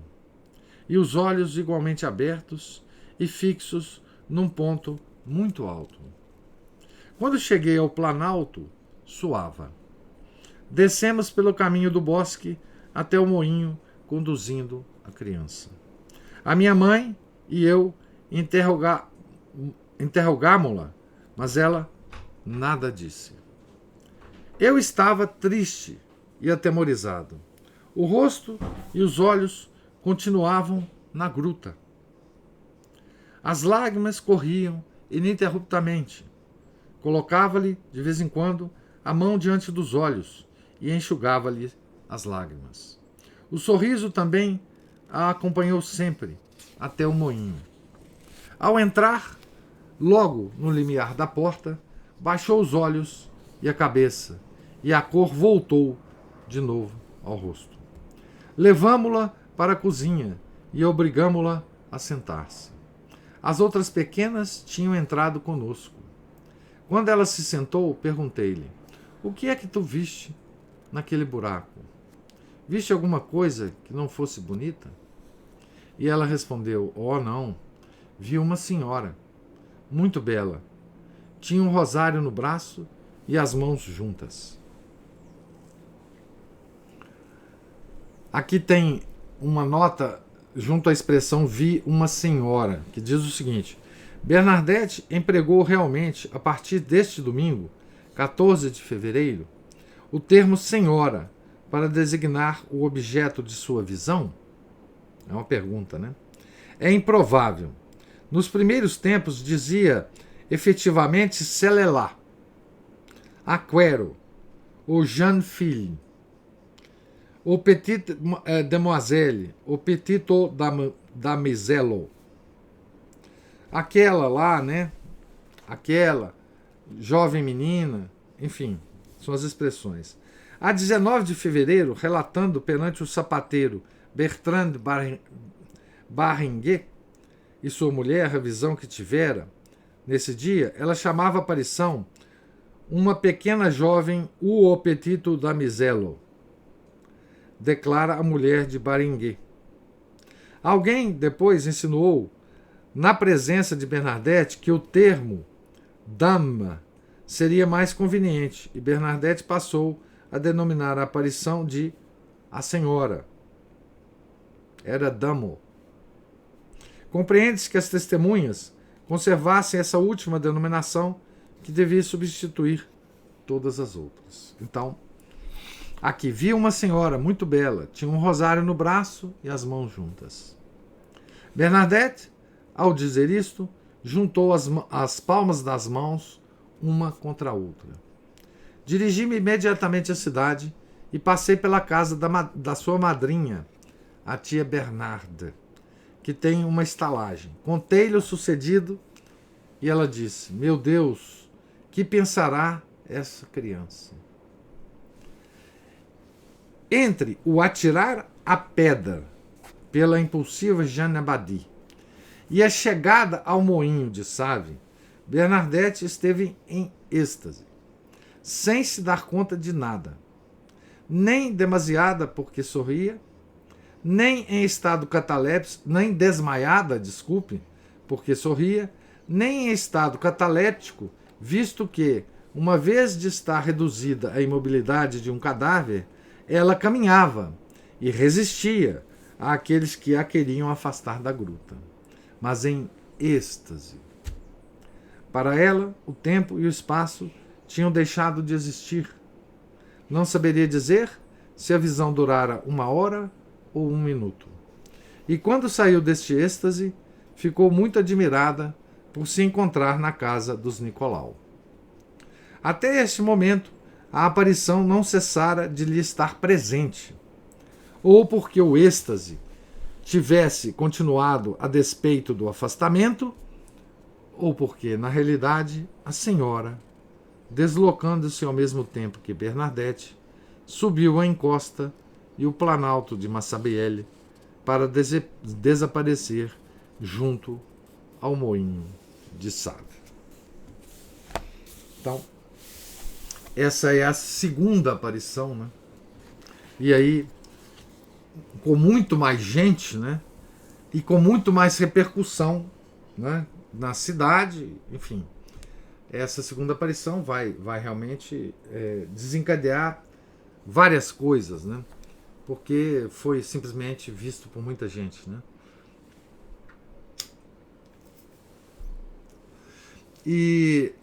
e os olhos igualmente abertos e fixos num ponto muito alto. Quando cheguei ao planalto, suava. Descemos pelo caminho do bosque até o moinho, conduzindo a criança. A minha mãe e eu interrogámo-la, mas ela nada disse. Eu estava triste e atemorizado. O rosto e os olhos continuavam na gruta. As lágrimas corriam ininterruptamente. Colocava-lhe, de vez em quando, a mão diante dos olhos e enxugava-lhe as lágrimas. O sorriso também a acompanhou sempre, até o moinho. Ao entrar, logo no limiar da porta, baixou os olhos e a cabeça, e a cor voltou de novo ao rosto. Levamo-la para a cozinha e obrigamo-la a sentar-se. As outras pequenas tinham entrado conosco. Quando ela se sentou, perguntei-lhe: o que é que tu viste naquele buraco? Viste alguma coisa que não fosse bonita? E ela respondeu: oh, não. Vi uma senhora, muito bela. Tinha um rosário no braço e as mãos juntas. Aqui tem uma nota junto à expressão vi uma senhora, que diz o seguinte: Bernadette empregou realmente, a partir deste domingo, 14 de fevereiro, o termo senhora para designar o objeto de sua visão? É uma pergunta, né? É improvável. Nos primeiros tempos dizia efetivamente Celelá, Aquero, ou Jeune Fille, ou Petite Demoiselle, ou Petito Damisello. Aquela lá, né? Aquela jovem menina, enfim, são as expressões. A 19 de fevereiro, relatando perante o sapateiro Bertrand Barringuet e sua mulher a visão que tivera nesse dia, ela chamava a aparição uma pequena jovem o Petito Damisello, declara a mulher de Barringuet. Alguém depois insinuou, na presença de Bernadette, que o termo dame seria mais conveniente, e Bernadette passou a denominar a aparição de a senhora. Era damo. Compreende-se que as testemunhas conservassem essa última denominação que devia substituir todas as outras. Então, aqui vi uma senhora muito bela, tinha um rosário no braço e as mãos juntas. Bernadette, ao dizer isto, juntou as palmas das mãos uma contra a outra. Dirigi-me imediatamente à cidade e passei pela casa da sua madrinha, a tia Bernarde, que tem uma estalagem. Contei-lhe o sucedido e ela disse: meu Deus, que pensará essa criança? Entre o atirar a pedra pela impulsiva Jeanne Abadie e a chegada ao moinho de Save, Bernadette esteve em êxtase, sem se dar conta de nada, nem demasiada porque sorria, nem em estado cataléptico, nem desmaiada, desculpe, porque sorria, nem em estado cataléptico, visto que, uma vez de estar reduzida à imobilidade de um cadáver, ela caminhava e resistia àqueles que a queriam afastar da gruta, mas em êxtase. Para ela, o tempo e o espaço tinham deixado de existir. Não saberia dizer se a visão durara 1 hora ou 1 minuto. E quando saiu deste êxtase, ficou muito admirada por se encontrar na casa dos Nicolau. Até este momento, a aparição não cessara de lhe estar presente, ou porque o êxtase tivesse continuado a despeito do afastamento, ou porque, na realidade, a senhora, deslocando-se ao mesmo tempo que Bernadette, subiu a encosta e o planalto de Massabielle para desaparecer junto ao moinho de Save. Então, essa é a segunda aparição, né? E aí, com muito mais gente, né? E com muito mais repercussão, né? na cidade, enfim. Essa segunda aparição vai realmente desencadear várias coisas, né? Porque foi simplesmente visto por muita gente, né? E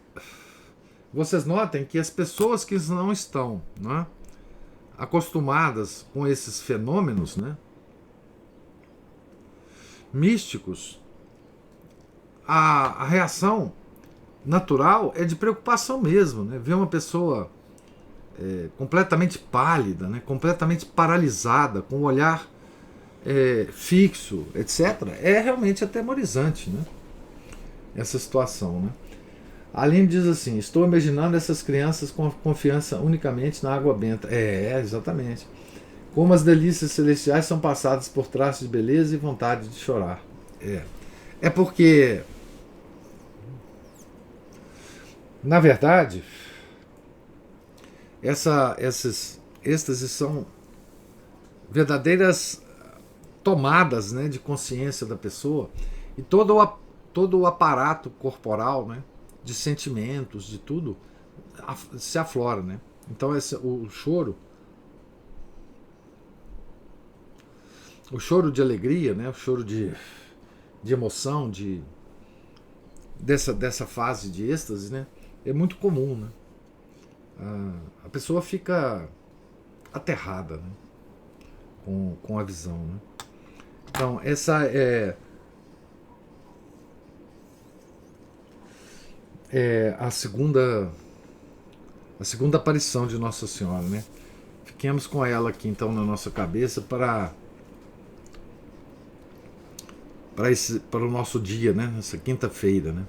vocês notem que as pessoas que não estão, né, acostumadas com esses fenômenos, né, místicos, a reação natural é de preocupação mesmo, né? Ver uma pessoa completamente pálida, né? Completamente paralisada, com o olhar fixo, etc. É realmente atemorizante, né? Essa situação, né? A Aline diz assim: estou imaginando essas crianças com confiança unicamente na água benta. Exatamente. Como as delícias celestiais são passadas por traços de beleza e vontade de chorar. É porque, na verdade, esses êxtases são verdadeiras tomadas, né, de consciência da pessoa, e todo o aparato corporal, né, de sentimentos, de tudo, se aflora, né? Então o choro de alegria, né, o choro de emoção, dessa fase de êxtase, né, é muito comum, né? A pessoa fica aterrada, né, com a visão, né? Então essa é a segunda aparição de Nossa Senhora, né? Fiquemos com ela aqui então na nossa cabeça para o nosso dia, né? Essa quinta-feira, né?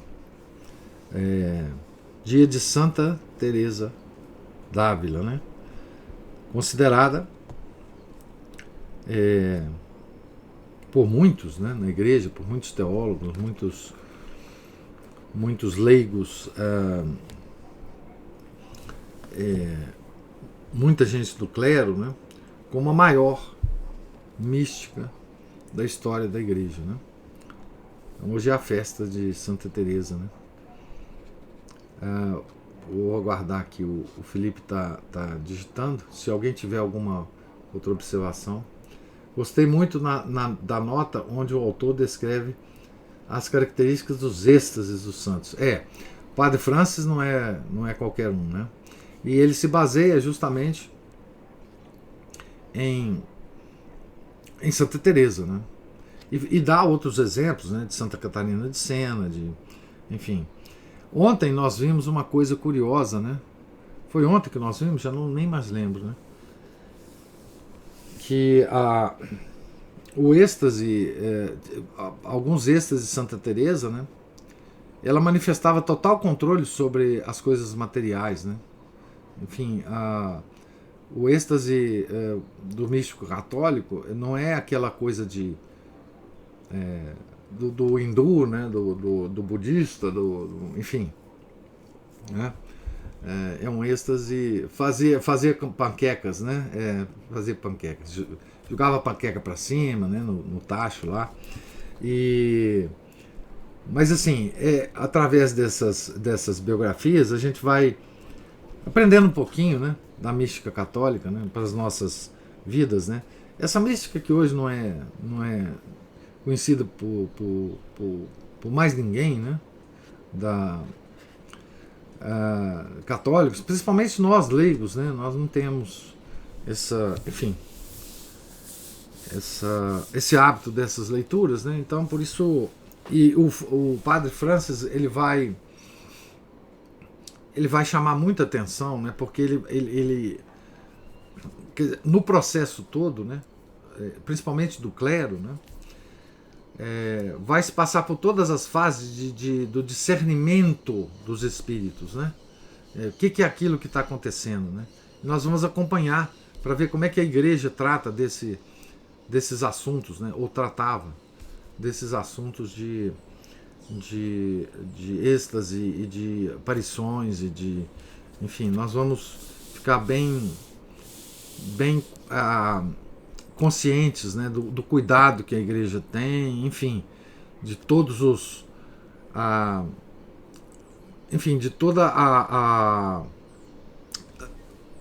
Dia de Santa Teresa d'Ávila, né? Considerada por muitos, né, na igreja, por muitos teólogos, muitos leigos, muita gente do clero, né, como a maior mística da história da igreja, né? Então, hoje é a festa de Santa Teresa, né? Vou aguardar aqui, o Felipe tá digitando. Se alguém tiver alguma outra observação. Gostei muito da nota onde o autor descreve as características dos êxtases dos santos. O Padre Francis não é qualquer um, né? E ele se baseia justamente em Santa Teresa, né? E dá outros exemplos, né? De Santa Catarina de Sena, enfim. Ontem nós vimos uma coisa curiosa, né? Foi ontem que nós vimos, já nem mais lembro, né? Que o êxtase, alguns êxtases de Santa Teresa, né? Ela manifestava total controle sobre as coisas materiais, né? Enfim, o êxtase do místico católico não é aquela coisa do hindu, né? do budista, enfim, né? É um êxtase, fazer panquecas, né? Fazer panquecas, jogava a panqueca para cima, né? No tacho lá. Mas assim, através dessas biografias a gente vai aprendendo um pouquinho, né, da mística católica, né, para as nossas vidas, né? Essa mística que hoje não é conhecida por mais ninguém, né, católicos, principalmente nós leigos, né? Nós não temos esse hábito dessas leituras, né? Então por isso, e o Padre Francis ele vai chamar muita atenção, né? Porque ele no processo todo, né? Principalmente do clero, né? Vai se passar por todas as fases do discernimento dos espíritos, né? O que é aquilo que está acontecendo, né? E nós vamos acompanhar para ver como é que a igreja trata desses assuntos, né? Ou tratava desses assuntos de êxtase e de aparições enfim, nós vamos ficar bem conscientes, né, do cuidado que a igreja tem, enfim, de todos a enfim, de toda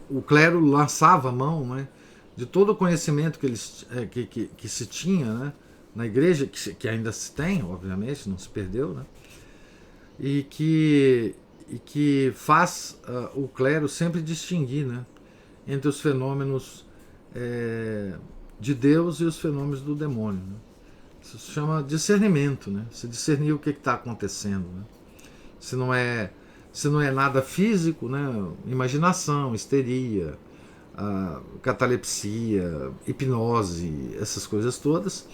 o clero lançava a mão, né, de todo o conhecimento que eles que se tinha, né, na igreja, que ainda se tem, obviamente, não se perdeu, né, e que faz o clero sempre distinguir, né, entre os fenômenos de Deus e os fenômenos do demônio, né. Isso se chama discernimento, né, se discernir o que está acontecendo, né. Se não é nada físico, né, imaginação, histeria, catalepsia, hipnose, essas coisas todas.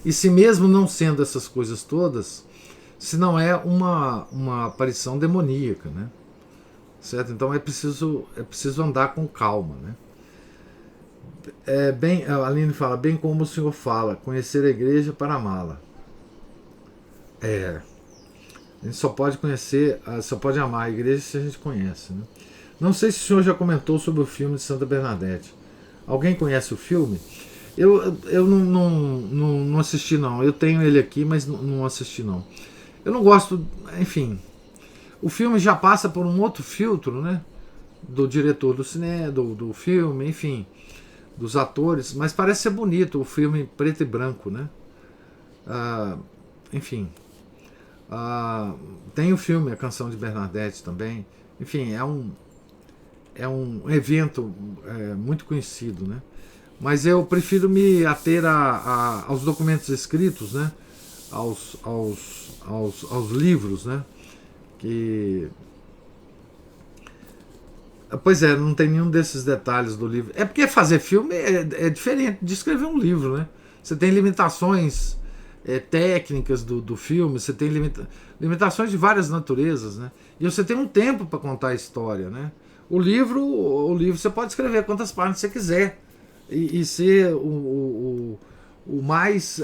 E se mesmo não sendo essas coisas todas, se não é uma aparição demoníaca, né? Certo? Então é preciso andar com calma, né? A Aline fala, bem como o senhor fala, conhecer a igreja para amá-la. A gente só pode conhecer, só pode amar a igreja se a gente conhece, né? Não sei se o senhor já comentou sobre o filme de Santa Bernadette. Alguém conhece o filme? Eu não assisti, não. Eu tenho ele aqui, mas não assisti, não. Eu não gosto, enfim. O filme já passa por um outro filtro, né? Do diretor do cinema, do filme, enfim, dos atores, mas parece ser bonito o filme preto e branco, né? Enfim. Tem o filme A Canção de Bernadette também. Enfim, é um evento muito conhecido, né? Mas eu prefiro me ater aos documentos escritos, né? Aos livros, né? Pois é, não tem nenhum desses detalhes do livro. É porque fazer filme é diferente de escrever um livro, né? Você tem limitações técnicas do filme, você tem limitações de várias naturezas, né? E você tem um tempo para contar a história, né? O livro você pode escrever quantas páginas você quiser e ser o mais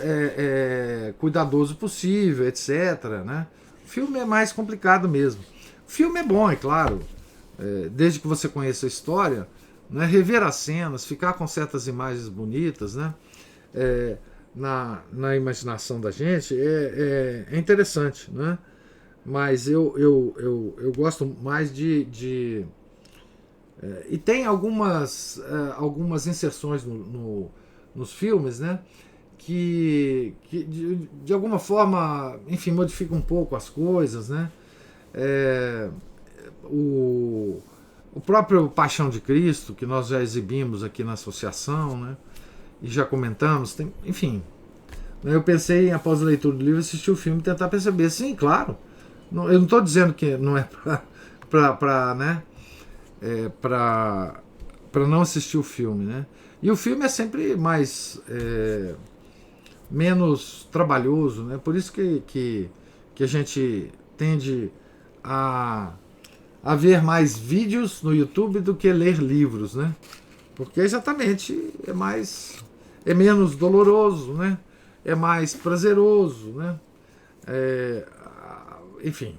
cuidadoso possível, etc., né? O filme é mais complicado mesmo. O filme é bom, é claro, desde que você conheça a história, né? Rever as cenas, ficar com certas imagens bonitas, né? Na imaginação da gente é interessante, né? Mas eu gosto mais de e tem algumas inserções nos filmes, né? Que de alguma forma, enfim, modificam um pouco as coisas, né? O próprio Paixão de Cristo, que nós já exibimos aqui na associação, né? E já comentamos, enfim. Eu pensei, após a leitura do livro, assistir o filme e tentar perceber. Sim, claro. Eu não estou dizendo que não é para não assistir o filme, né? E o filme é sempre menos trabalhoso, né? Por isso que a gente tende a ver mais vídeos no YouTube do que ler livros, né? Porque exatamente é menos doloroso, né? É mais prazeroso, né? Enfim.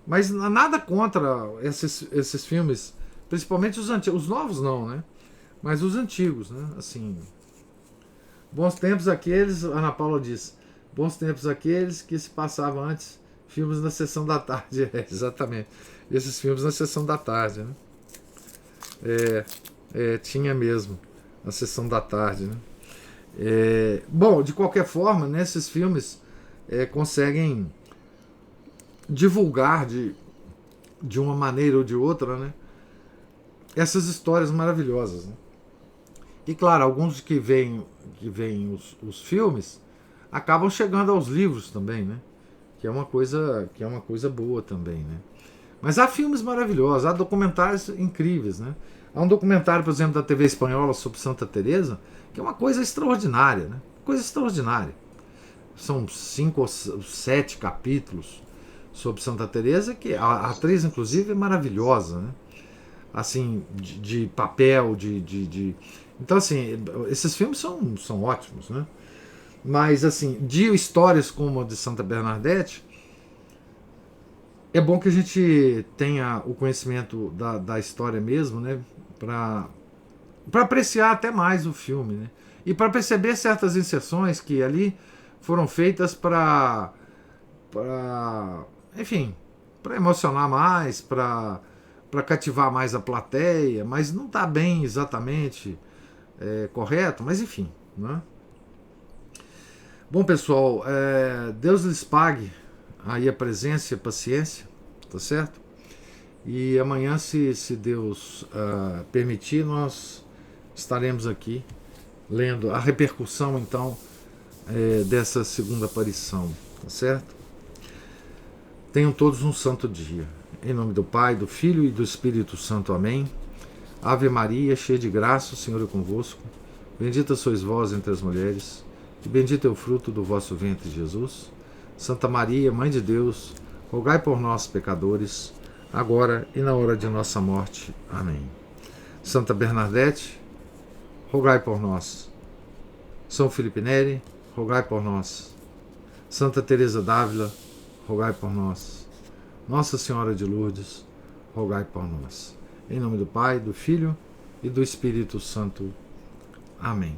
Mas nada contra esses filmes, principalmente os antigos. Os novos não, né? Mas os antigos, né? Assim, bons tempos aqueles, Ana Paula diz, bons tempos aqueles que se passavam antes, filmes na sessão da tarde. Exatamente. Esses filmes na sessão da tarde, né? Tinha mesmo a sessão da tarde, né? Bom, de qualquer forma, né, esses filmes conseguem divulgar de uma maneira ou de outra, né, essas histórias maravilhosas, né? E claro, alguns que veem os filmes acabam chegando aos livros também, né? Que é uma coisa boa também, né? Mas há filmes maravilhosos, há documentários incríveis, né? Há um documentário, por exemplo, da TV espanhola sobre Santa Teresa, que é uma coisa extraordinária, né? Coisa extraordinária. São 5 ou 7 capítulos sobre Santa Teresa, que a atriz, inclusive, é maravilhosa, né? Assim, de papel, Então, assim, esses filmes são ótimos, né? Mas, assim, de histórias como a de Santa Bernadette, é bom que a gente tenha o conhecimento da história mesmo, né? Para apreciar até mais o filme, né? E para perceber certas inserções que ali foram feitas para enfim, para emocionar mais, para cativar mais a plateia, mas não está bem exatamente correto, mas enfim, né? Bom, pessoal, Deus lhes pague aí a presença e a paciência, tá certo? E amanhã, se Deus permitir, nós estaremos aqui lendo a repercussão, então, dessa segunda aparição, tá certo? Tenham todos um santo dia. Em nome do Pai, do Filho e do Espírito Santo. Amém. Ave Maria, cheia de graça, o Senhor é convosco. Bendita sois vós entre as mulheres, e bendito é o fruto do vosso ventre, Jesus. Santa Maria, Mãe de Deus, rogai por nós, pecadores, agora e na hora de nossa morte. Amém. Santa Bernadette, rogai por nós. São Felipe Neri, rogai por nós. Santa Teresa d'Ávila, rogai por nós. Nossa Senhora de Lourdes, rogai por nós. Em nome do Pai, do Filho e do Espírito Santo. Amém.